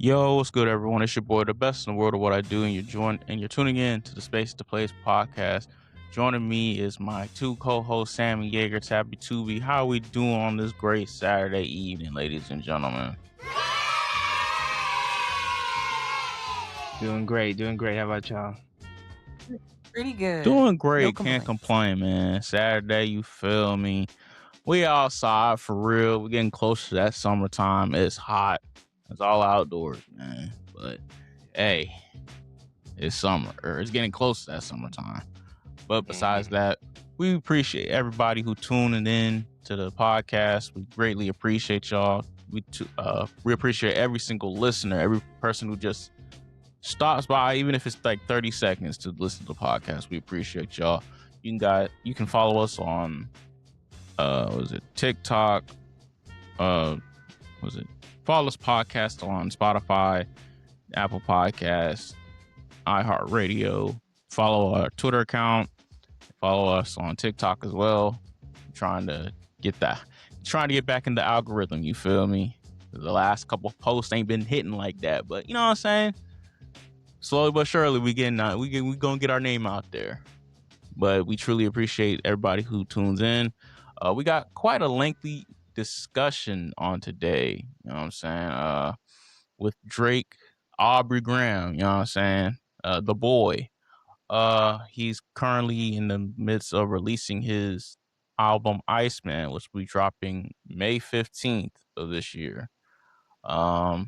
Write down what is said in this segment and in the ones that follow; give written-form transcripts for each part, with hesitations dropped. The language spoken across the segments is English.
Yo, what's good, everyone? It's your boy, the best in the world of what I do, and you're tuning in to the Space to Place podcast. Joining me is my two co-hosts, Sammy Yeager, Tabby Tubi. How are we doing on this great Saturday evening, ladies and gentlemen? Doing great. How about y'all? Pretty good. Doing great. No Can't complaints. complain, man. Saturday, you feel me? We outside for real. We're getting close to that summertime. It's hot. It's all outdoors, man. But hey, it's summer, or it's getting close to that summertime. But besides that, we appreciate everybody who tuning in to the podcast. We greatly appreciate y'all. We appreciate every single listener, every person who just stops by, even if it's like 30 seconds to listen to the podcast. We appreciate y'all. You can follow us on TikTok? Follow us podcast on Spotify, Apple Podcasts, iHeartRadio. Follow our Twitter account. Follow us on TikTok as well. Trying to get back in the algorithm. You feel me? The last couple of posts ain't been hitting like that, but you know what I'm saying. Slowly but surely, we gonna get our name out there. But we truly appreciate everybody who tunes in. We got quite a lengthy discussion on today. You know what I'm saying? With Drake, Aubrey Graham. You know what I'm saying? The boy. He's currently in the midst of releasing his album Iceman, which will be dropping May 15th of this year. You know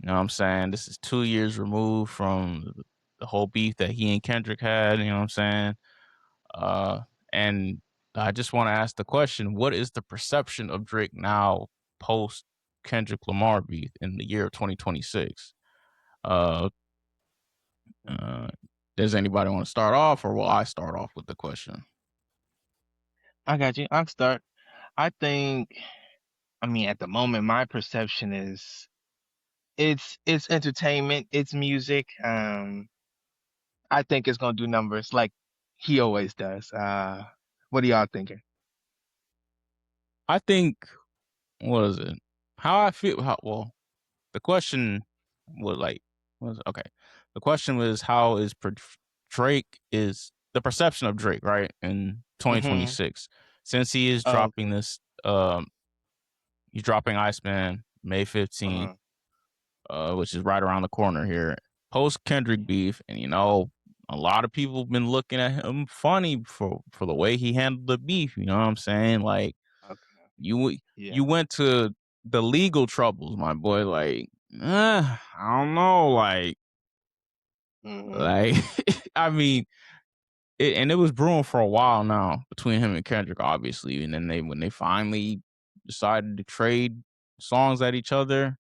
what I'm saying? This is 2 years removed from the whole beef that he and Kendrick had, you know what I'm saying? And I just want to ask the question, what is the perception of Drake now post Kendrick Lamar beef in the year of 2026? Does anybody want to start off, or will I start off with the question? I got you. I'll start. At the moment, my perception is it's entertainment, it's music. I think it's gonna do numbers like he always does. What are y'all thinking? I think, what is it? How I feel? The question was okay. The question was, how is Drake is the perception of Drake, right, in 2026, since he is dropping this. He's dropping Iceman May 15th, which is right around the corner here. Post Kendrick beef, and a lot of people have been looking at him funny for the way he handled the beef. You know what I'm saying? Like, you went to the legal troubles, my boy. Like, I don't know. Like, I mean, it was brewing for a while now between him and Kendrick, obviously. And then when they finally decided to trade songs at each other,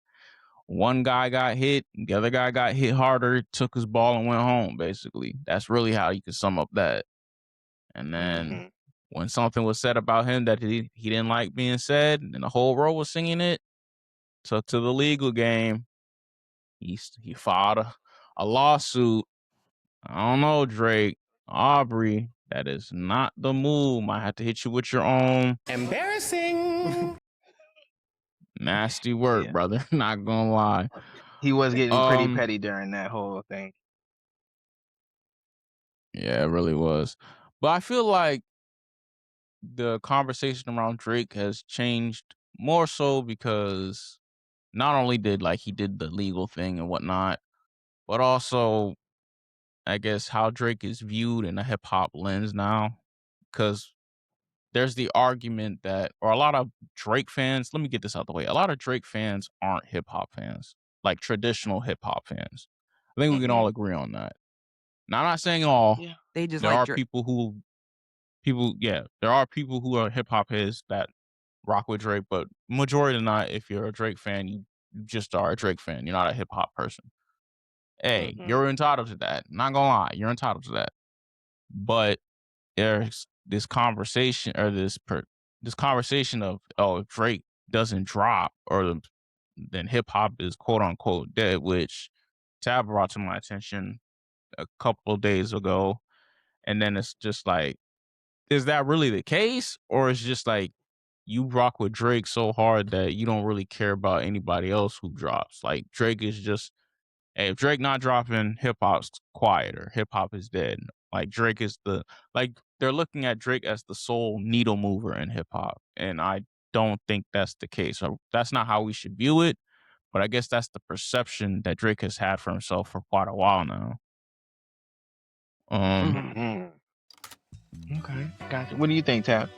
one guy got hit, the other guy got hit harder, took his ball and went home, basically. That's really how you could sum up that. And then when something was said about him that he didn't like being said, and the whole world was singing it, took to the legal game. He filed a lawsuit. I don't know, Drake, Aubrey, that is not the move. Might have to hit you with your own. Embarrassing. Nasty work, brother. Not gonna lie. He was getting pretty petty during that whole thing. Yeah, it really was. But I feel like the conversation around Drake has changed more so because not only did he did the legal thing and whatnot, but also I guess how Drake is viewed in a hip hop lens now. Because there's the argument that, or a lot of Drake fans, let me get this out the way. A lot of Drake fans aren't hip hop fans, like traditional hip hop fans. I think we can all agree on that. Now, I'm not saying all. Yeah, they just there like are Drake. there are people who are hip hop heads that rock with Drake, but majority of not. If you're a Drake fan, you just are a Drake fan. You're not a hip hop person. Hey, you're entitled to that. Not gonna lie, you're entitled to that. But there's this conversation, or this conversation of, if Drake doesn't drop, or then hip hop is quote unquote dead, which Tab brought to my attention a couple of days ago. And then it's just like, is that really the case, or is just like you rock with Drake so hard that you don't really care about anybody else who drops. Like Drake is just, hey, if Drake not dropping, hip hop's quieter. Hip hop is dead. Like Drake is they're looking at Drake as the sole needle mover in hip hop, and I don't think that's the case. So that's not how we should view it. But I guess that's the perception that Drake has had for himself for quite a while now. Okay, gotcha. What do you think, Tab?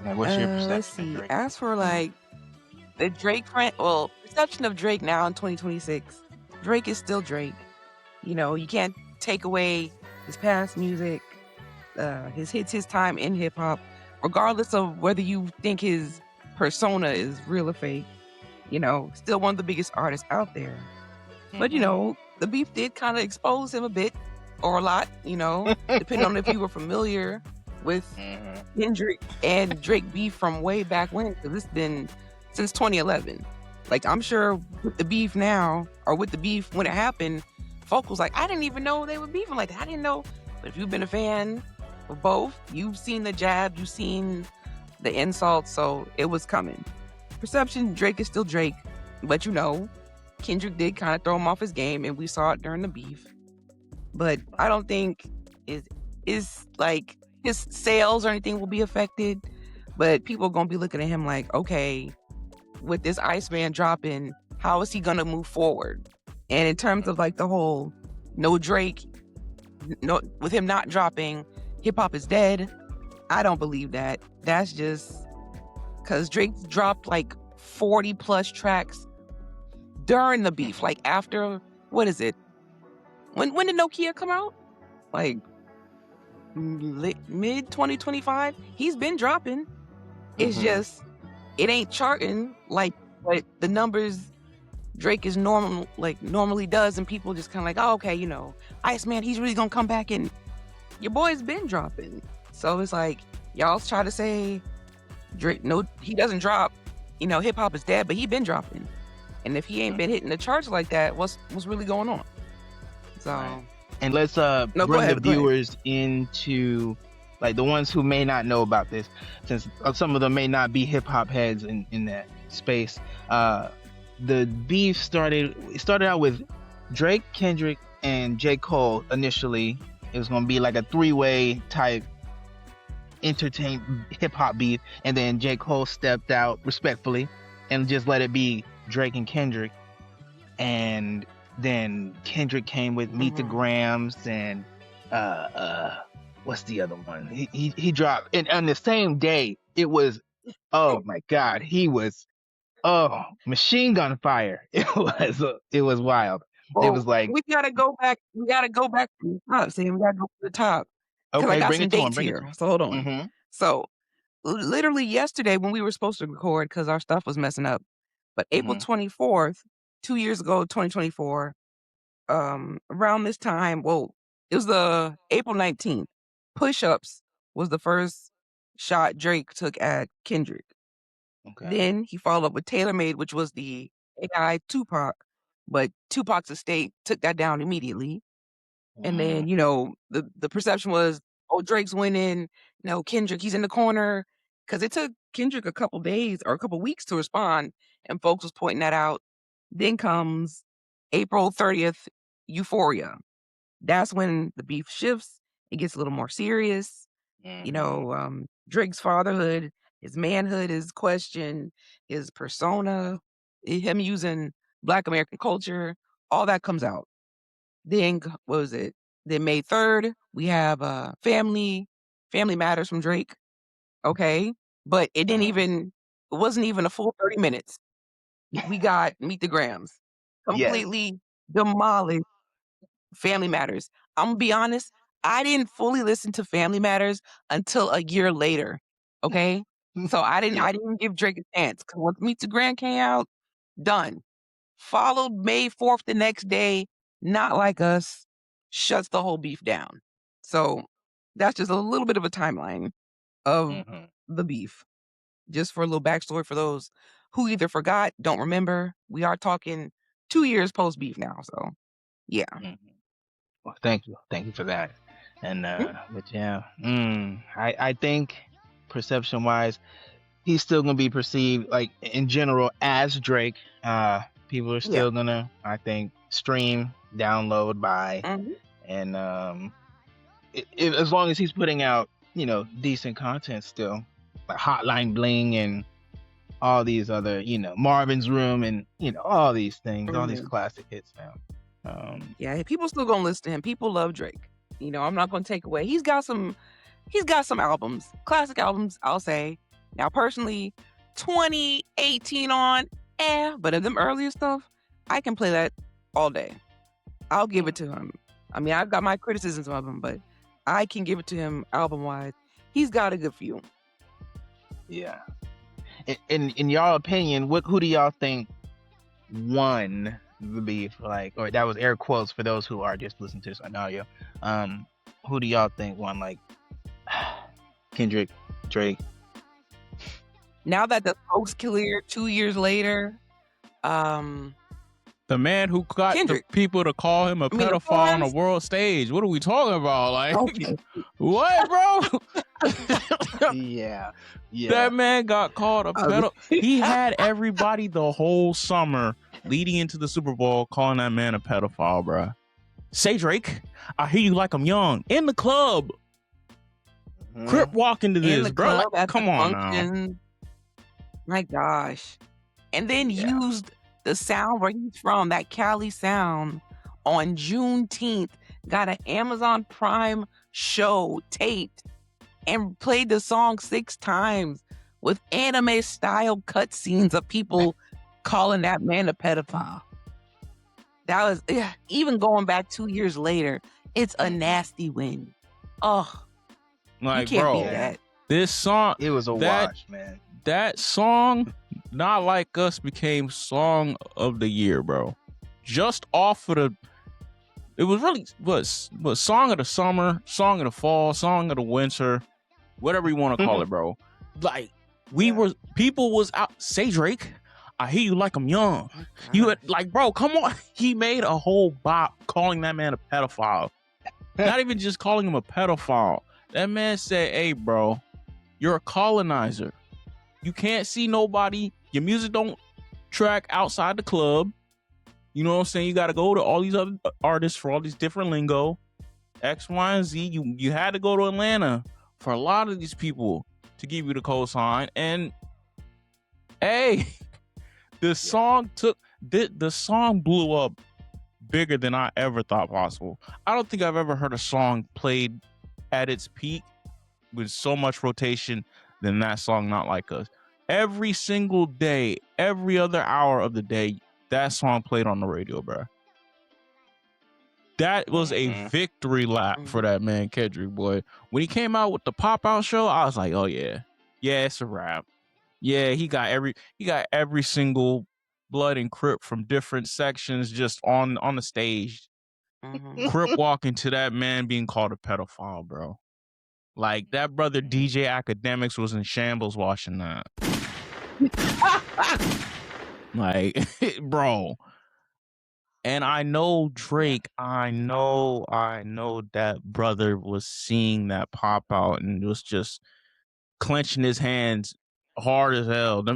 Like, what's your perception Let's of see. Drake? As for like the Drake perception of Drake now in 2026, Drake is still Drake. You know, you can't take away his past music, his hits, his time in hip hop, regardless of whether you think his persona is real or fake. You know, still one of the biggest artists out there. But you know, the beef did kind of expose him a bit or a lot, you know, depending on if you were familiar with Kendrick and Drake beef from way back when, because it's been since 2011. Like, I'm sure with the beef now, or with the beef when it happened, folk was like, I didn't even know they were beefing like that. I didn't know. But if you've been a fan of both, you've seen the jab, you've seen the insults, so it was coming. Perception, Drake is still Drake, but you know, Kendrick did kind of throw him off his game, and we saw it during the beef. But I don't think is like his sales or anything will be affected. But people are gonna be looking at him like, okay, with this Iceman dropping, how is he gonna move forward? And in terms of like the whole no Drake, no with him not dropping, hip hop is dead. I don't believe that. That's just because Drake dropped like 40 plus tracks during the beef, like after, what is it? When did Nokia come out? Like mid 2025. He's been dropping. It's just it ain't charting like what the numbers Drake is normally does, and people just kind of like, oh, okay, you know, Iceman, he's really gonna come back, and your boy's been dropping. So it's like y'all try to say Drake, no, he doesn't drop. You know, hip hop is dead, but he been dropping. And if he ain't been hitting the charts like that, what's really going on? So, right. And let's bring the viewers into, like, the ones who may not know about this, since some of them may not be hip hop heads in that space. The beef started out with Drake, Kendrick, and J. Cole initially. It was gonna be like a three-way type entertain hip hop beef, and then J. Cole stepped out respectfully and just let it be Drake and Kendrick. And then Kendrick came with Meet the Grams and what's the other one? He dropped, and on the same day it was, oh my god, he was machine gun fire. It was wild. It was like, we gotta go back to the top. See, we gotta go to the top. Because okay, I got bring some it to him. dates here. So hold on. So literally yesterday when we were supposed to record because our stuff was messing up, but April 24th, 2 years ago, 2024, around this time, well, it was the April 19th. Push Ups was the first shot Drake took at Kendrick. okay. Then he followed up with Tailor Made, which was the AI Tupac, but Tupac's estate took that down immediately. And then, you know, the perception was, oh, Drake's winning. You know, Kendrick, he's in the corner. Because it took Kendrick a couple days or a couple weeks to respond, and folks was pointing that out. Then comes April 30th, Euphoria. That's when the beef shifts. It gets a little more serious. You know, Drake's fatherhood, his manhood is questioned, his persona, him using Black American culture, all that comes out. Then what was it? Then May 3rd, we have Family Matters from Drake. Okay. But it wasn't even a full 30 minutes. We got Meet the Grams. Completely demolished Family Matters. I'm gonna be honest, I didn't fully listen to Family Matters until a year later. Okay. So I didn't give Drake a chance. Cause once Meet the Gram came out, done. Followed May 4th the next day, Not Like Us, shuts the whole beef down. So that's just a little bit of a timeline of the beef. Just for a little backstory for those who either forgot, don't remember. We are talking 2 years post beef now. So yeah. Well, thank you for that. And but yeah, I think perception wise, he's still gonna be perceived like in general as Drake. People are still gonna, I think, stream, download, buy, and as long as he's putting out, decent content still, like Hotline Bling and all these other, Marvin's Room and all these things, all these classic hits now. Yeah, people still gonna listen to him. People love Drake. I'm not gonna take away. He's got some albums, classic albums, I'll say. Now, personally, 2018 on, but of them earlier stuff, I can play that all day. I'll give it to him. I mean, I've got my criticisms of him, but I can give it to him album-wise. He's got a good few. Yeah. In y'all opinion, who do y'all think won the beef? Like, or that was air quotes for those who are just listening to this on audio. Who do y'all think won? Like, Kendrick, Drake. Now that the smoke's cleared 2 years later, the man who got Kendrick. the people to call him a pedophile on a world stage. What are we talking about? Like, what, bro? Yeah. That man got called a pedophile. He had everybody the whole summer leading into the Super Bowl calling that man a pedophile, bro. Say, Drake, I hear you like I'm young. In the club. Crip walk into this, bro. Like, come on now. My gosh. And then used the sound where he's from, that Cali sound, on Juneteenth. Got an Amazon Prime show taped and played the song 6 times with anime style cutscenes of people calling that man a pedophile. That was, even going back 2 years later, it's a nasty win. Oh, like, you can't bro, beat that. This song, it was a watch, man. That song, Not Like Us, became song of the year, bro. Just off of it was really what song of the summer, song of the fall, song of the winter, whatever you want to call it, bro. Like, people was out. Say, Drake, I hear you like I'm young. You had, like, bro, come on. He made a whole bop calling that man a pedophile. Not even just calling him a pedophile. That man said, hey, bro, you're a colonizer. You can't see nobody. Your music don't track outside the club. You know what I'm saying? You got to go to all these other artists for all these different lingo. X, Y, and Z. You had to go to Atlanta for a lot of these people to give you the cosign. And, hey, the song the song blew up bigger than I ever thought possible. I don't think I've ever heard a song played at its peak with so much rotation than that song, Not Like Us. Every single day, every other hour of the day, that song played on the radio, bro. That was a victory lap for that man, Kendrick, boy. When he came out with the pop-out show, I was like, oh yeah, it's a wrap. Yeah, he got every single blood and Crip from different sections just on the stage. Crip walking to that man being called a pedophile, bro. Like, that brother DJ Academics was in shambles watching that. Like, bro. And I know Drake, I know that brother was seeing that pop out and was just clenching his hands hard as hell.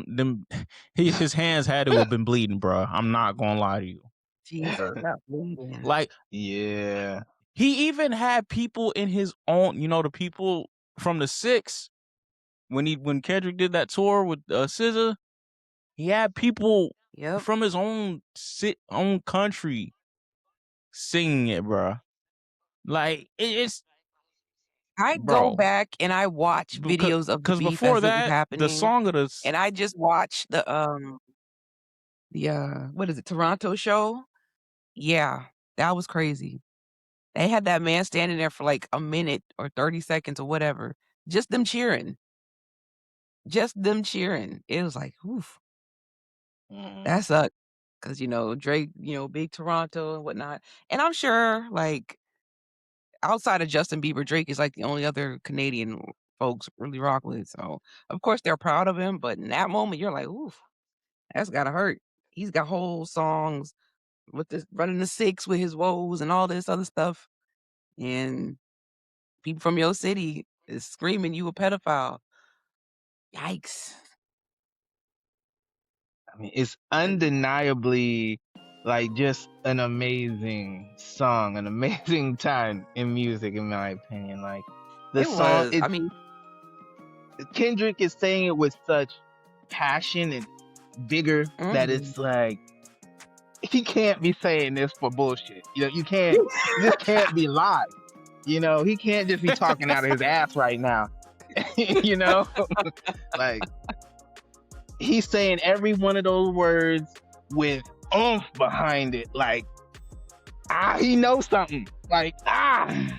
His hands had to have been bleeding, bro. I'm not gonna lie to you. Jesus, not bleeding. Like, yeah. He even had people in his own, the people from the 6, when Kendrick did that tour with SZA, he had people from his own country singing it, bro. Like, it's. I go back and I watch videos of the beef before as it was happening. The song of the and I just watched the what is it, Toronto show? Yeah, that was crazy. They had that man standing there for like a minute or 30 seconds or whatever. Just them cheering. It was like, oof. That sucked. Because, Drake, big Toronto and whatnot. And I'm sure, like, outside of Justin Bieber, Drake is like the only other Canadian folks really rock with. So, of course, they're proud of him. But in that moment, you're like, oof, that's got to hurt. He's got whole songs with this running the 6 with his woes and all this other stuff. And people from your city is screaming you a pedophile. Yikes. I mean, it's undeniably like just an amazing song, an amazing time in music, in my opinion. Like the It song, was. I mean, Kendrick is saying it with such passion and vigor that it's like he can't be saying this for bullshit. You just can't be live. He can't just be talking out of his ass right now. Like he's saying every one of those words with oomph behind it. Like, he knows something. Like, yeah.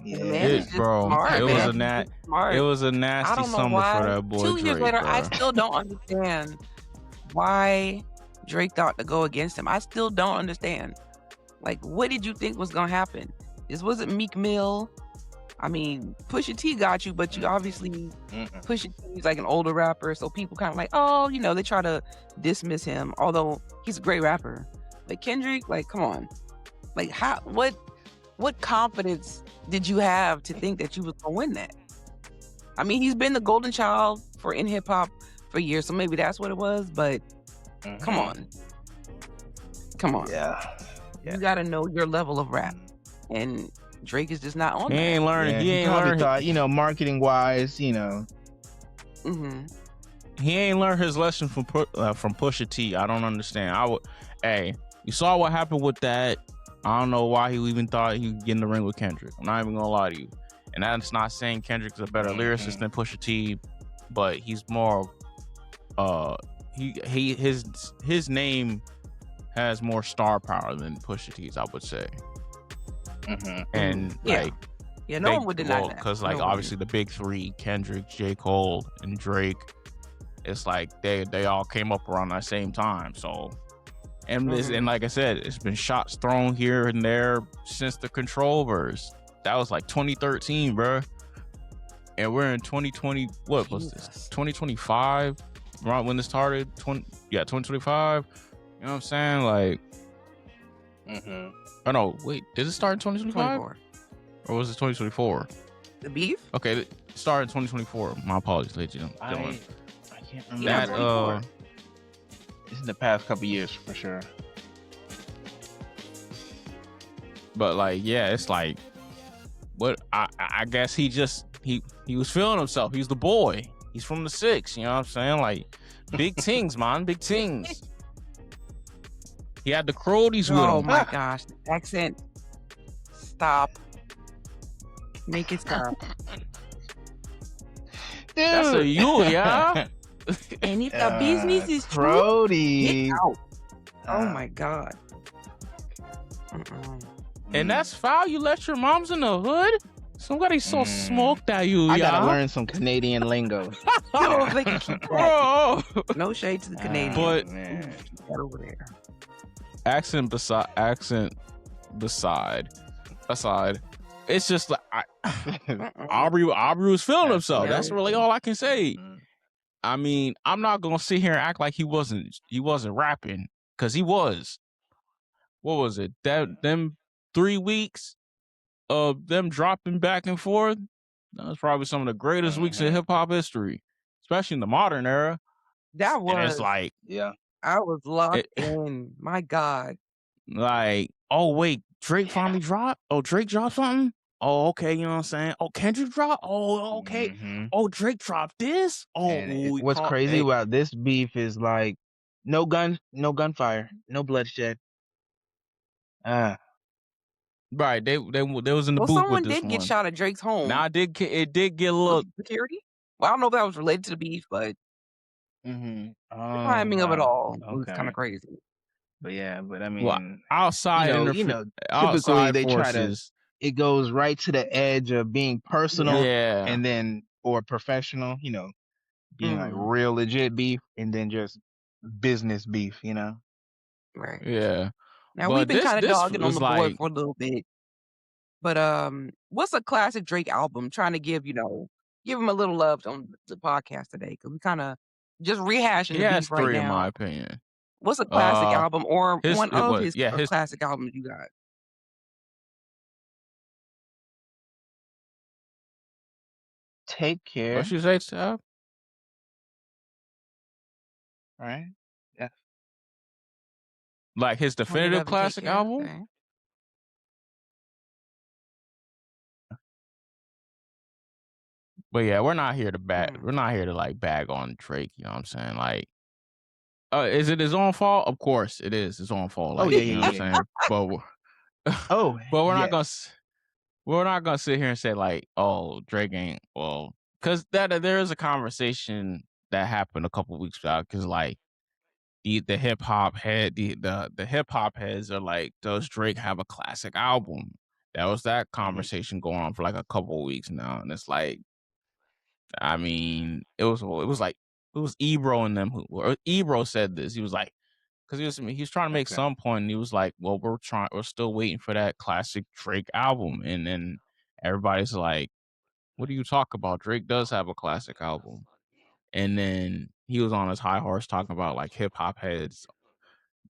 Man, it's just smart, it was man. it was a nasty summer for that boy. 2 years Drake, later, bro. I still don't understand why Drake thought to go against him. I still don't understand. Like, what did you think was gonna happen? This wasn't Meek Mill. I mean, Pusha T got you, but you obviously Pusha T's like an older rapper, so people kind of like, oh, they try to dismiss him, although he's a great rapper. Like Kendrick, like, come on, like, what confidence did you have to think that you was gonna win that? I mean, he's been the golden child in hip hop for years, so maybe that's what it was. But come on. Yeah. You gotta know your level of rap, and Drake is just not on. He ain't learning. Yeah, he ain't probably learned. thought, marketing wise, He ain't learned his lesson from Pusha T. I don't understand. Hey, you saw what happened with that. I don't know why he even thought he could get in the ring with Kendrick. I'm not even gonna lie to you. And that's not saying Kendrick's a better lyricist than Pusha T, but he's more. His name has more star power than Pusha T's, I would say. And no one would deny that, because obviously the big three, Kendrick, J. Cole, and Drake, it's like they all came up around that same time. So, and like I said, it's been shots thrown here and there since the Control verse. That was like 2013, bro. And we're in 2020. What was this? 2025, right when this started. 2025. You know what I'm saying? Like, oh no, wait, did it start in 2025? Or was it 2024? The beef? Okay, it started in 2024. My apologies, ladies and gentlemen. I can't remember. That it's in the past couple years for sure. But it's like, what? I guess he was feeling himself. He's the boy. He's from the 6. You know what I'm saying? Like, big things, man, big things. He had the Crodies with him. Oh my gosh, the accent. Stop. Make it stop. Dude. That's a you, yeah. And if the business is true, Crodies. get out. Oh my god. And that's foul. You let your moms in the hood. Somebody so smoked at you, I gotta learn some Canadian lingo. No, they can keep that. No shade to the Canadians. But keep that over there. Accent aside, it's just like Aubrey was feeling himself. That's really all I can say. I mean, I'm not gonna sit here and act like he wasn't rapping, because he was. What was it? Them 3 weeks of them dropping back and forth, that was probably some of the greatest weeks in hip hop history, especially in the modern era. That was. And it's like, I was locked in. My God. Like, oh wait, Drake finally dropped? Oh, Drake dropped something? Oh, okay, you know what I'm saying? Oh, Kendrick dropped? Oh, okay. Oh, Drake dropped this? Oh, what's crazy about this beef is like no gunfire, no bloodshed. Right, they was in the booth with this one. Someone did get shot at Drake's home. Now it did get a little security. Well, I don't know if that was related to the beef, but the timing of it all was kind of crazy. But I mean, outside, typically they try to. It goes right to the edge of being personal, and then or professional. Being like real legit beef, and then just business beef. Right. Yeah. Now we've been kind of dogging on the boy for a little bit, but what's a classic Drake album? Trying to give him a little love on the podcast today, because we kind of just rehashing the beef right 3 now. in my opinion. What's a classic album or one of his classic albums you got? Take What Care, you say, Tab? right? Yeah. Like his definitive 2011 Take classic Care. album? Okay. But yeah, we're not here to Hmm. we're not here to like bag on Drake, you know what I'm saying? Like, is it his own fault? Of course it is his own fault. Oh Like, yeah, you know yeah, what I'm yeah. saying? But Oh but yes. we're not gonna sit here and say like, oh, Drake ain't well, because there is a conversation that happened a couple weeks back. Because like the hip hop head the hip hop heads are like, does Drake have a classic album? That was that Hmm. conversation going on for like a couple of weeks now, and it's like, I mean, it was Ebro and them who, or Ebro said this. He was like, because he was trying to make Okay. some point, and he was like, well, we're still waiting for that classic Drake album, and then everybody's like, what do you talk about? Drake does have a classic album. And then he was on his high horse talking about like hip hop heads,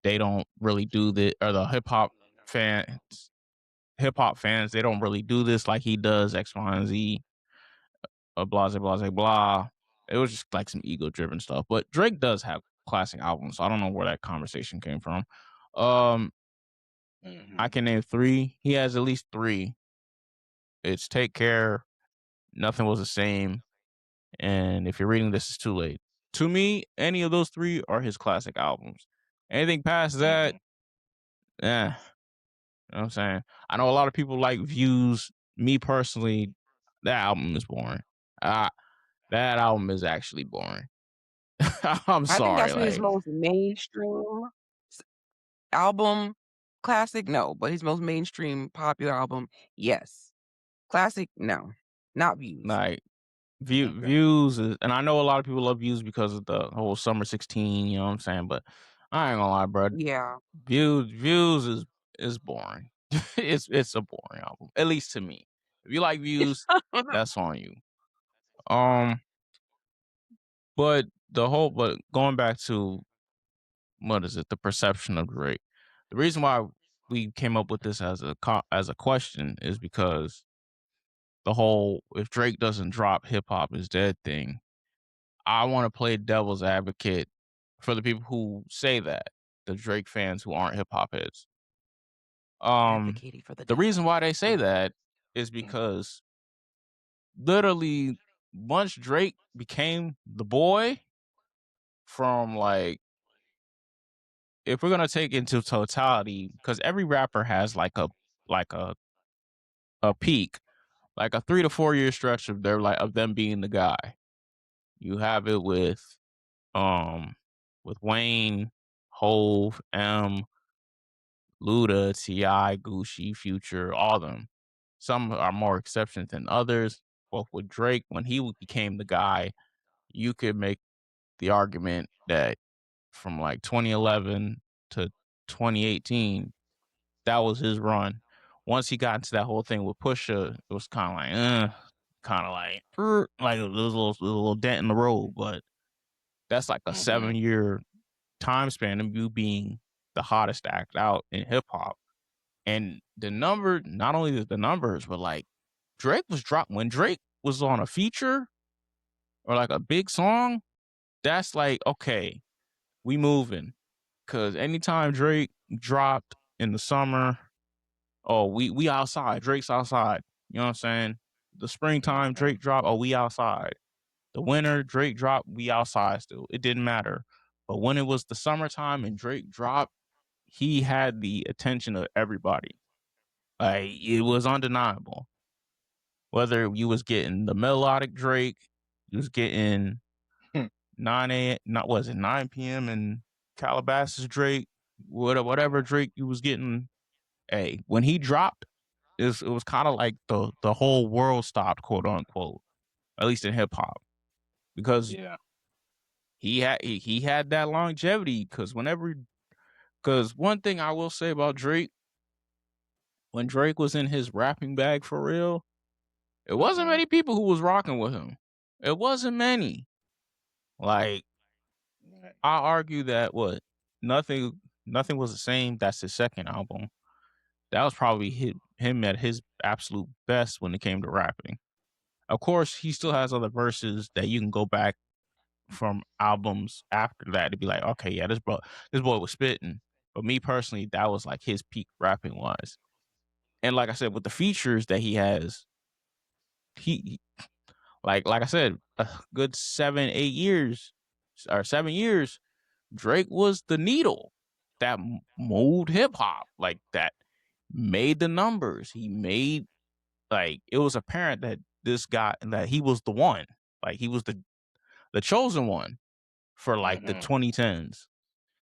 they don't really do this, or the hip hop fans, they don't really do this like he does, X, Y, and Z, blah, blah, blah, blah. It was just like some ego driven stuff. But Drake does have classic albums, so I don't know where that conversation came from. I Hmm. can name three. He has at least three. It's Take Care, Nothing Was the Same, and If You're Reading This, It's Too Late. To me, any of those three are his classic albums. Anything past that, Hmm. eh. You know what I'm saying? I know a lot of people like Views. Me personally, that album is boring. Uh, that album is actually boring. I'm I think sorry. that's his Like, most mainstream s- album. Classic, no, but his most mainstream popular album, yes. Classic, no, not Views. like Okay. Views is, and I know a lot of people love Views because of the whole Summer 16. You know what I'm saying? But I ain't gonna lie, bro. Yeah. Views is boring. It's a boring album, at least to me. If you like Views, that's on you. Um, but going back to, what is it? The perception of Drake. The reason why we came up with this as a question is because the whole, if Drake doesn't drop, hip hop is dead thing. I want to play devil's advocate for the people who say that, the Drake fans who aren't hip hop heads. Advocating for the The reason devil. why they say that is Mhm. because literally once Drake became the boy, from like, if we're gonna take into totality, because every rapper has like a peak, like a 3 to 4 year stretch of them being the guy. You have it um with Wayne, Hove, Luda, Ti, Gucci, Future, all of them. Some are more exceptions than others. But with Drake, when he became the guy, you could make the argument that from like 2011 to 2018, that was his run. Once he got into that whole thing with Pusha, it was kind of like, kind of like it was a little dent in the road. But that's like a Mhm. 7 year time span of you being the hottest act out in hip hop. And the number, not only the numbers, but like Drake was dropped when Drake was on a feature or like a big song. That's like, okay, we moving. Cause anytime Drake dropped in the summer, oh, we outside. Drake's outside. You know what I'm saying? The springtime Okay. Drake drop, oh, we outside. The winter Drake drop, we outside still. It didn't matter. But when it was the summertime and Drake dropped, he had the attention of everybody. Like, it was undeniable. Whether you was getting the melodic Drake, you was getting Hmm. 9 a.m. Not was it 9 p.m. in Calabasas Drake, whatever Drake you was getting. Hey, when he dropped, it was kind of like the whole world stopped, quote unquote, at least in hip hop, because Yeah. he had that longevity. Because one thing I will say about Drake, when Drake was in his rapping bag for real, it wasn't Mhm. many people who was rocking with him. It wasn't many. Like, Right. I argue that what nothing was the same. That's his second album. That was probably him at his absolute best when it came to rapping. Of course, he still has other verses that you can go back from albums after that to be like, okay, yeah, this boy was spitting. But me personally, that was like his peak rapping wise. And like I said, with the features that he has, he like I said, a good 7 years, Drake was the needle that moved hip hop, like that made the numbers. He made, like, it was apparent that this guy, that he was the one, like he was the chosen one for like the 2010s.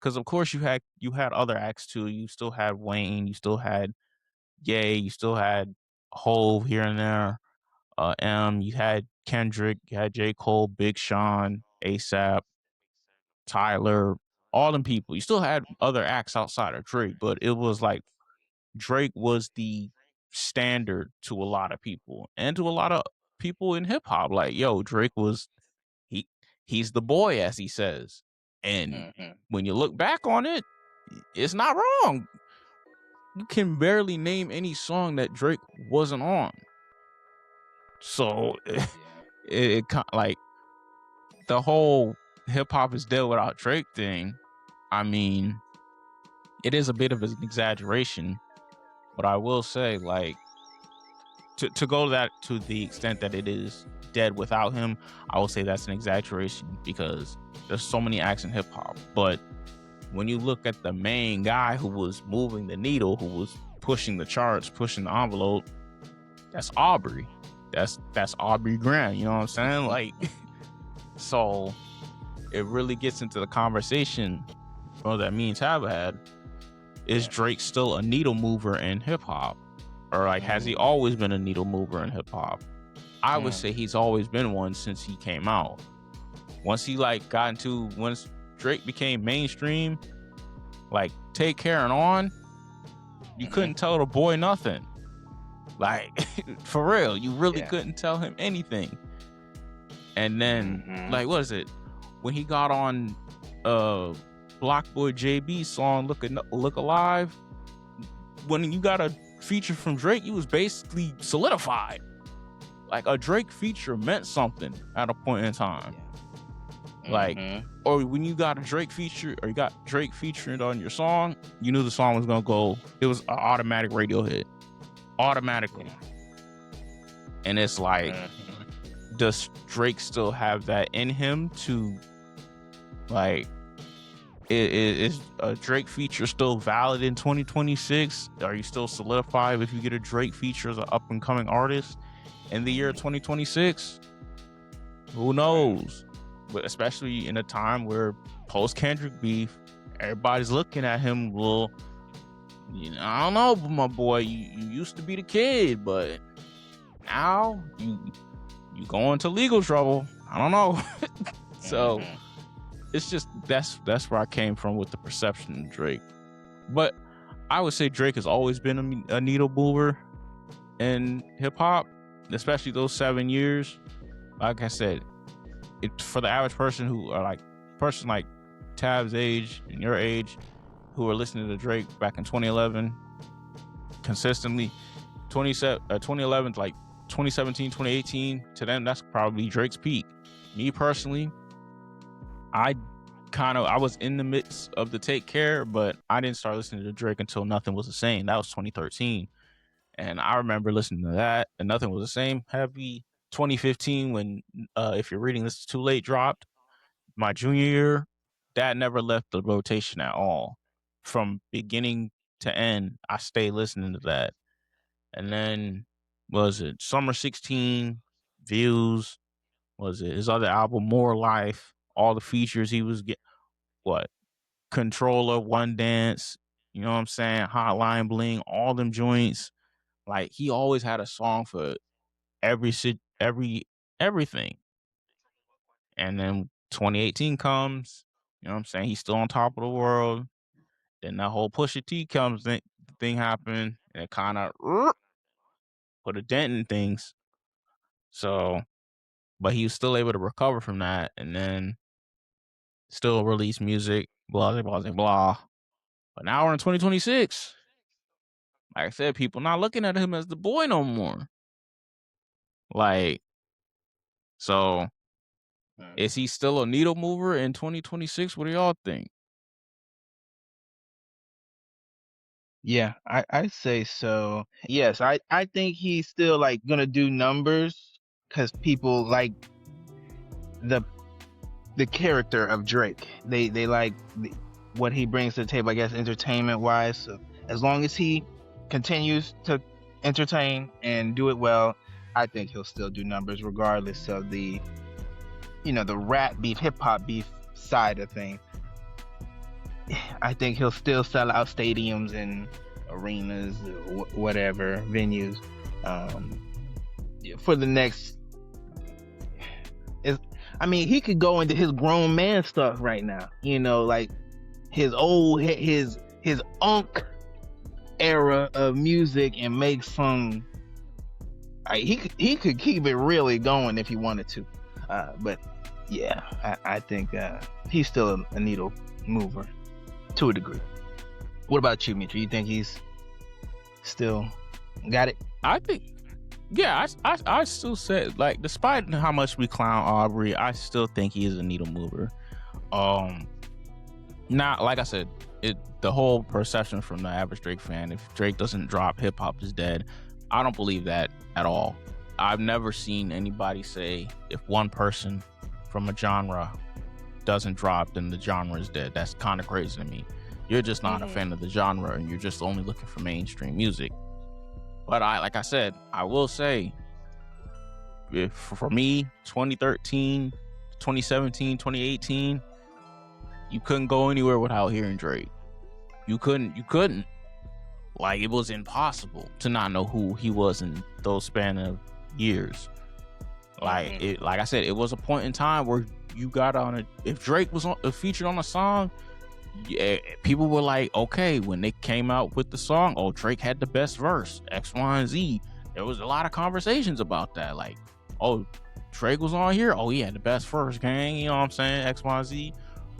Because of course you had other acts too. You still had Wayne, you still had Ye, you still had Hove here and there. You had Kendrick, you had J. Cole, Big Sean, ASAP, Tyler, all them people. You still had other acts outside of Drake, but it was like Drake was the standard to a lot of people and to a lot of people in hip hop. Like, yo, Drake was he he's the boy, as he says. And when you look back on it, it's not wrong. You can barely name any song that Drake wasn't on. So it like the whole hip hop is dead without Drake thing. I mean, it is a bit of an exaggeration, but I will say, like, to go that to the extent that it is dead without him, I will say that's an exaggeration because there's so many acts in hip hop. But when you look at the main guy who was moving the needle, who was pushing the charts, pushing the envelope, that's Aubrey. That's Aubrey Graham. You know what I'm saying? Like, so it really gets into the conversation that me and Tab had. Is Drake still a needle mover in hip hop? Or like, has he always been a needle mover in hip hop? I would say he's always been one since he came out. Once Drake became mainstream, like Take Care and On, you couldn't tell the boy nothing. Like, for real, you really couldn't tell him anything. And then, like, what is it? When he got on Block Boy JB's song Look Alive, when you got a feature from Drake, you was basically solidified. Like, a Drake feature meant something at a point in time. Like, or when you got a Drake feature, or you got Drake featured on your song, you knew the song was gonna go. It was an automatic radio hit, automatically. And it's like, does Drake still have that in him to, like, is a Drake feature still valid in 2026? Are you still solidified if you get a Drake feature as an up and coming artist in the year 2026? Who knows? But especially in a time where post-Kendrick beef, everybody's looking at him. Well, you know, I don't know, but my boy, you used to be the kid, but now you going to legal trouble. I don't know. So it's just that's where I came from with the perception of Drake. But I would say Drake has always been a needle mover in hip hop, especially those 7 years. Like I said, for the average person who are like Tab's age and your age, who are listening to Drake back in 2011 consistently, 2011 to like 2017, 2018, to them that's probably Drake's peak. Me personally, I was in the midst of the Take Care, but I didn't start listening to Drake until Nothing Was the Same. That was 2013. And I remember listening to that, and Nothing Was the Same. Happy 2015 when If You're Reading This Is Too Late dropped. My junior year, that never left the rotation at all. From beginning to end, I stayed listening to that. And then, was it Summer 16, Views, was it his other album, More Life, all the features he was getting, Controller, One Dance, you know what I'm saying, Hotline Bling, all them joints. Like, he always had a song for everything. And then 2018 comes, you know what I'm saying, he's still on top of the world. Then that whole Pusha T thing happened, and it kind of put a dent in things. So, but he was still able to recover from that, and then still release music, blah, blah, blah, blah. But now we're in 2026. Like I said, people not looking at him as the boy no more. Like, So, is he still a needle mover in 2026? What do y'all think? Yeah, I say so. Yes, I think he's still like gonna do numbers because people like the character of Drake. They like what he brings to the table, I guess, entertainment wise. So as long as he continues to entertain and do it well, I think he'll still do numbers regardless of the the rap beef, hip hop beef side of things. I think he'll still sell out stadiums and arenas, whatever venues, for the next. I mean, he could go into his grown man stuff right now. Like his old his unk era of music and make some. He could keep it really going if he wanted to, but yeah, I think he's still a needle mover to a degree. What about you, Mitra? You think he's still got it? I think, yeah, I still say, like, despite how much we clown Aubrey, I still think he is a needle mover. Not like I said, the whole perception from the average Drake fan, if Drake doesn't drop, hip hop is dead. I don't believe that at all. I've never seen anybody say if one person from a genre doesn't drop, then the genre is dead. That's kind of crazy to me. You're just not a fan of the genre, and you're just only looking for mainstream music. But like I said, I will say, for me, 2013, 2017, 2018, you couldn't go anywhere without hearing Drake. You couldn't. Like, it was impossible to not know who he was in those span of years. Like, like I said, it was a point in time where you got on it. If Drake was featured on a song, yeah, people were like, okay, when they came out with the song, oh, Drake had the best verse, X, Y, and Z. There was a lot of conversations about that. Like, oh, Drake was on here. Oh, he had the best verse, gang. You know what I'm saying? X, Y, Z.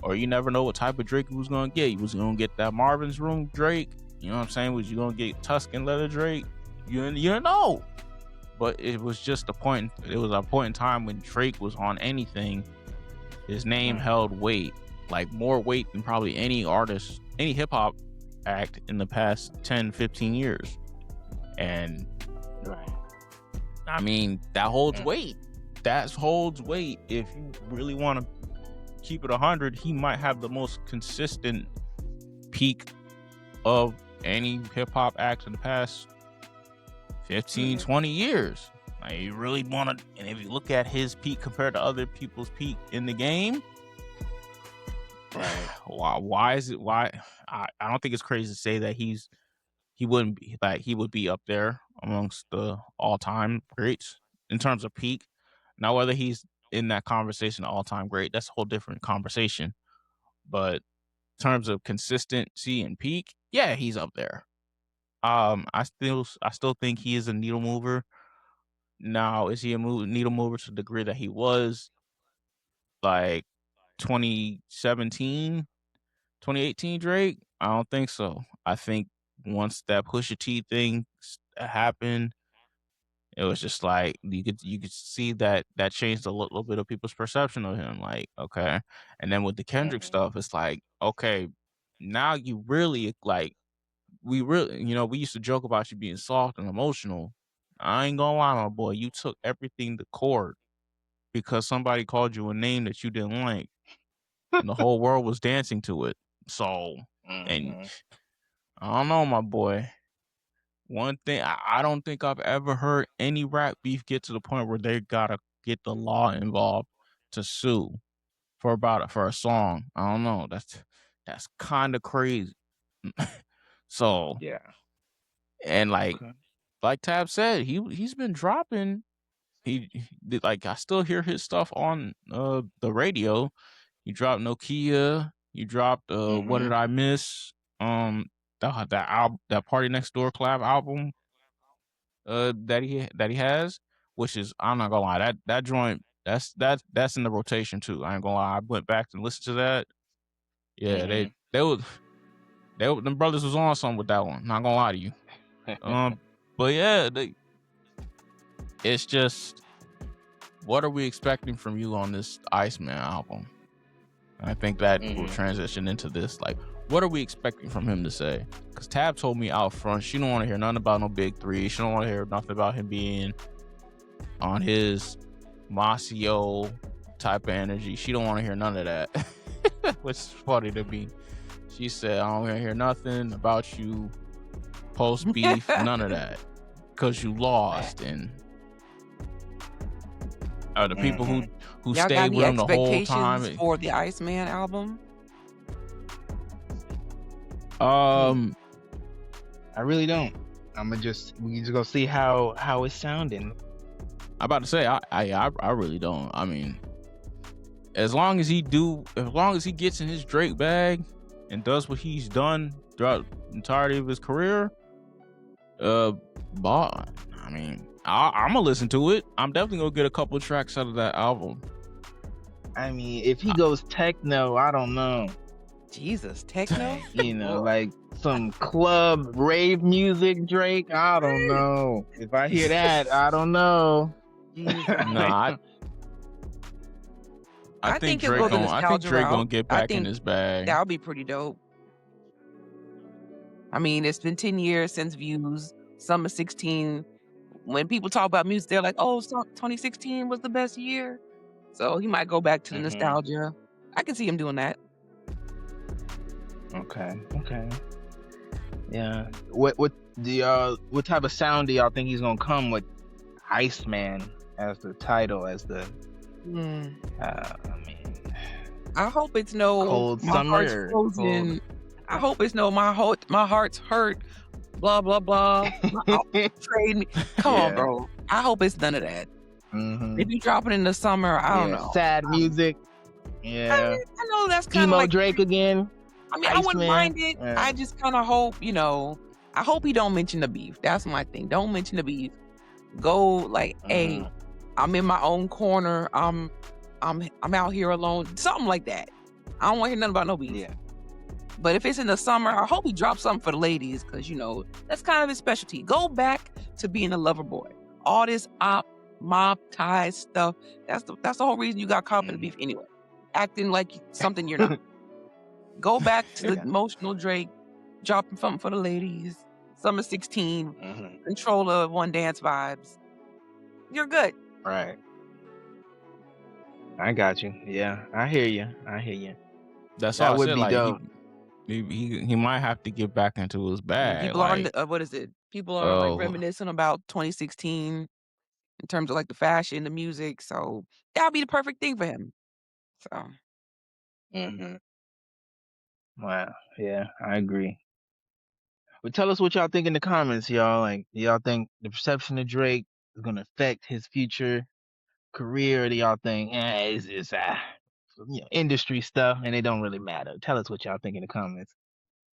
Or you never know what type of Drake he was going to get. He was going to get that Marvin's Room Drake. You know what I'm saying? Was you going to get Tuscan Leather Drake? You don't know. But it was just a point. It was a point in time when Drake was on anything. His name held weight. Like, more weight than probably any artist, any hip hop act in the past 10, 15 years. And I mean, that holds weight. That holds weight. If you really want to keep it 100, he might have the most consistent peak of any hip hop act in the past 15, 20 years. Like, you really want to, and if you look at his peak compared to other people's peak in the game, why is it? Why I don't think it's crazy to say that he wouldn't be, like, he would be up there amongst the all-time greats in terms of peak. Now, whether he's in that conversation all-time great, that's a whole different conversation. But in terms of consistency and peak, yeah, he's up there. I still think he is a needle mover. Now, is he a needle mover to the degree that he was like 2017, 2018 Drake? I don't think so. I think once that Pusha T thing happened, it was just like you could see that changed a little bit of people's perception of him. Like, okay, and then with the Kendrick stuff, it's like, okay, now you really, like, we really, we used to joke about you being soft and emotional. I ain't gonna lie, my boy, you took everything to court because somebody called you a name that you didn't like, and the whole world was dancing to it. So, and I don't know, my boy. One thing, I don't think I've ever heard any rap beef get to the point where they gotta get the law involved to sue for a song. I don't know. That's kind of crazy. So Yeah. And like Tab said, he's been dropping. He did, like, I still hear his stuff on the radio. He dropped Nokia. He dropped What Did I Miss? That Party Next Door collab album that he has, which is, I'm not gonna lie, that joint, that's in the rotation too. I ain't gonna lie, I went back and listened to that. Yeah, them brothers was on something with that one. Not gonna lie to you. But yeah, it's just what are we expecting from you on this Iceman album? And I think that will Mhm. transition into this. Like, what are we expecting from him to say? Because Tab told me out front she don't want to hear nothing about no big three. She don't want to hear nothing about him being on his Masio type of energy. She don't want to hear none of that, which is funny to me. She said, I don't want to hear nothing about you post beef, none of that, because you lost. And the people who Y'all got stayed any with him the whole expectations time. for the Iceman album? I really don't. We just gonna see how it's sounding. I'm about to say I really don't. I mean, as long as he gets in his Drake bag and does what he's done throughout the entirety of his career, but I mean, I'm gonna listen to it. I'm definitely gonna get a couple of tracks out of that album. I mean, if he goes techno, I don't know. Jesus, techno? You know, like some club rave music, Drake. I don't know. If I hear that, I don't know. Nah, I think he'll Drake go the gonna nostalgia route. get back in his bag. That would be pretty dope. I mean, it's been 10 years since Views, Summer 16. When people talk about music, they're like, oh, 2016 was the best year. So he might go back to the nostalgia. I can see him doing that. Okay. Yeah. What type of sound do y'all think he's gonna come with Iceman as the title, as the I mean, I hope it's no Cold my Summer heart's or frozen. Cold- I hope it's no my heart's hurt. Blah blah blah. Trade me. Come on, bro. I hope it's none of that. If you drop it in the summer, I don't know. Sad music. Yeah. I know that's kind of Emo like Drake again. I mean, I wouldn't Iceman. mind it. Yeah. I just kind of hope, I hope he don't mention the beef. That's my thing. Don't mention the beef. Go like, hey, I'm in my own corner. I'm out here alone. Something like that. I don't want to hear nothing about no beef. Yeah. But if it's in the summer, I hope he drops something for the ladies, because that's kind of his specialty. Go back to being a lover boy. All this mob ties stuff. That's the whole reason you got caught up in the beef anyway. Acting like something you're not. Go back to the emotional Drake, dropping something for the ladies. Summer 16, controller One Dance vibes. You're good. Right. I got you. Yeah, I hear you. That's That all I would said. be Like dope. he might have to get back into his bag. People are what is it? People are like reminiscing about 2016 in terms of like the fashion, the music. So that'll be the perfect thing for him. So. Wow. Yeah, I agree. But tell us what y'all think in the comments, y'all. Like, do y'all think the perception of Drake is gonna affect his future career, or do y'all think, it's just industry stuff and it don't really matter? Tell us what y'all think in the comments.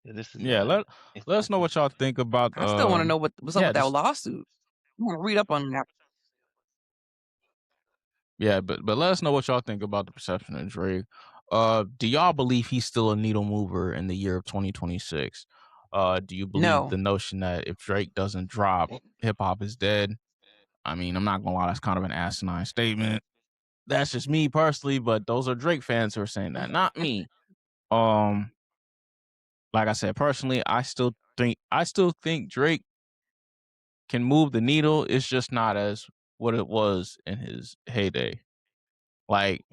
This is let us know what y'all think about. I still want to know what's up with that lawsuit. I want to read up on that. Yeah, but let us know what y'all think about the perception of Drake. Do y'all believe he's still a needle mover in the year of 2026? Do you believe the notion that if Drake doesn't drop, hip hop is dead? I mean, I'm not gonna lie, that's kind of an asinine statement. That's just me personally, but those are Drake fans who are saying that, not me. Like I said, personally, I still think Drake can move the needle. It's just not as what it was in his heyday. Like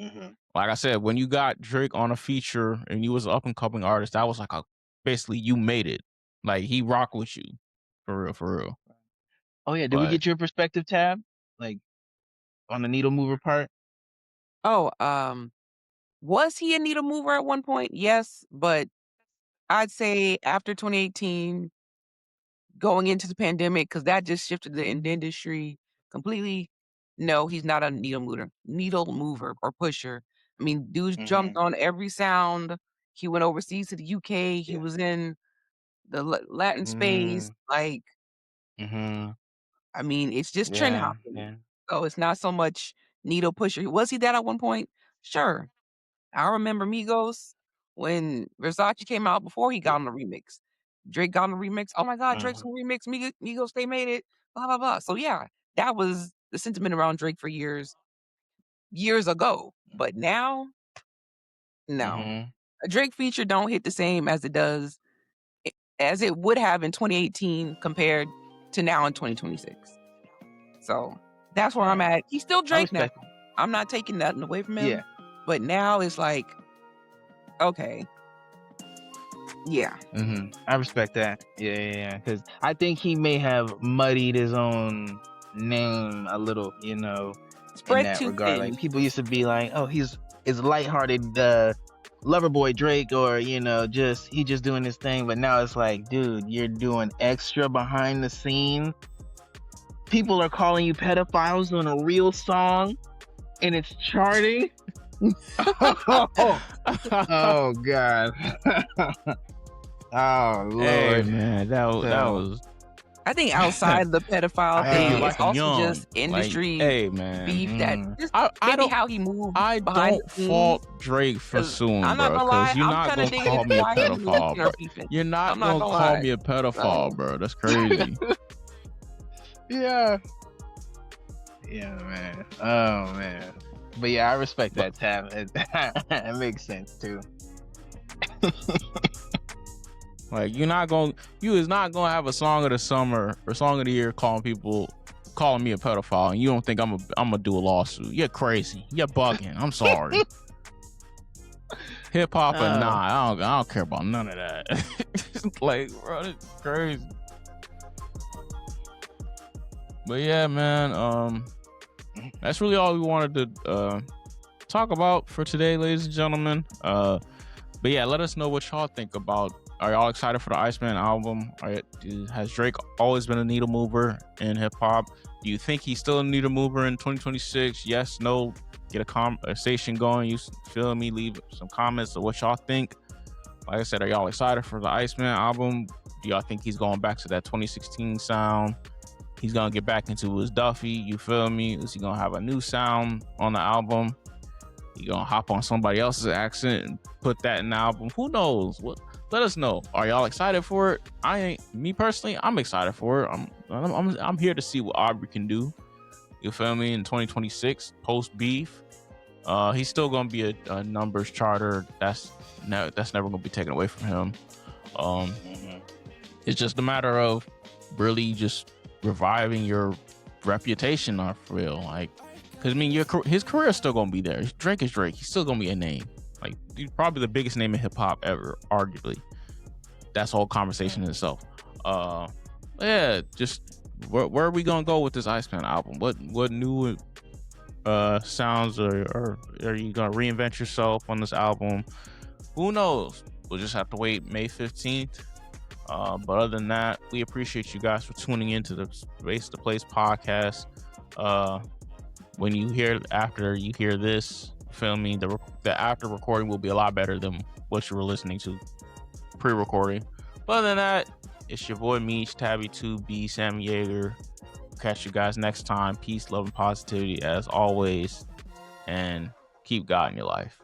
I said, when you got Drake on a feature and you was an up and coming artist, that was like basically you made it. Like he rocked with you, for real. Oh yeah, did we get your perspective, Tab? Like on the needle mover part? Oh, was he a needle mover at one point? Yes, but I'd say after 2018, going into the pandemic, because that just shifted the industry completely. No, he's not a needle mover or pusher. I mean, dudes jumped on every sound. He went overseas to the UK. He was in the Latin space. Like, I mean, it's just trend hopping. Yeah. So it's not so much needle pusher. Was he that at one point? Sure. I remember Migos when Versace came out before he got on the remix. Drake got on the remix. Oh my God, Drake's on the remix. Migos, they made it. Blah, blah, blah. So yeah, that was the sentiment around Drake for years. years ago. But now, no. Mhm. A Drake feature don't hit the same as it would have in 2018 compared to now in 2026. So that's where I'm at. He's still I Drake now. respect it. I'm not taking nothing away from him. Yeah. But now it's like, okay. Yeah. I respect that. Yeah. Because I think he may have muddied his own name a little, in Spread that too regard. thin. Like, people used to be like, "Oh, he's lighthearted lover boy Drake," or he just doing his thing. But now it's like, dude, you're doing extra behind the scene. People are calling you pedophiles on a real song, and it's charting. Oh God. Oh Lord. Hey man, that was. I think outside the pedophile I thing, feel it's also just industry hey man, beef that just I maybe don't how he moved. I behind don't the scenes. fault Drake for 'Cause suing, I'm not bro. gonna lie, Because you're I'm not kinda gonna digging call into me a why him and pedophile, Lipton bro. are beefing. You're not I'm not gonna gonna call lie. me a pedophile, bro. That's crazy. Yeah. Yeah, man. Oh man. But yeah, I respect that, Tab. It makes sense too. Like you is not gonna have a song of the summer or song of the year calling me a pedophile, and you don't think I'm gonna do a lawsuit. You're crazy. You're bugging. I'm sorry. Hip hop and I don't care about none of that. Like, bro, it's crazy. But yeah, man, that's really all we wanted to talk about for today, ladies and gentlemen. But yeah, let us know what y'all think about. Are y'all excited for the Iceman album? Has Drake always been a needle mover in hip hop? Do you think he's still a needle mover in 2026? Yes, no. Get a conversation going. You feel me? Leave some comments of what y'all think. Like I said, are y'all excited for the Iceman album? Do y'all think he's going back to that 2016 sound? He's gonna get back into his Duffy. You feel me? Is he gonna have a new sound on the album? He gonna hop on somebody else's accent and put that in the album? Who knows? Let us know. Are y'all excited for it? Me personally, I'm excited for it. I'm here to see what Aubrey can do. You feel me? In 2026, post beef, he's still gonna be a numbers charter. That's never gonna be taken away from him. It's just a matter of really just reviving your reputation. I feel like, because I mean, his career is still gonna be there. Drake is Drake. He's still gonna be a name. Like, he's probably the biggest name in hip hop ever, arguably. That's a whole conversation in itself. Yeah, just where are we gonna go with this Iceman album? What new sounds are you gonna reinvent yourself on this album? Who knows? We'll just have to wait May 15th. But other than that, we appreciate you guys for tuning into the Space to Place podcast. When after you hear this, feel me, the after recording will be a lot better than what you were listening to pre-recording. But other than that, it's your boy Meech, Tabby 2B, Sam Yeager. Catch you guys next time. Peace, love, and positivity as always, and keep God in your life.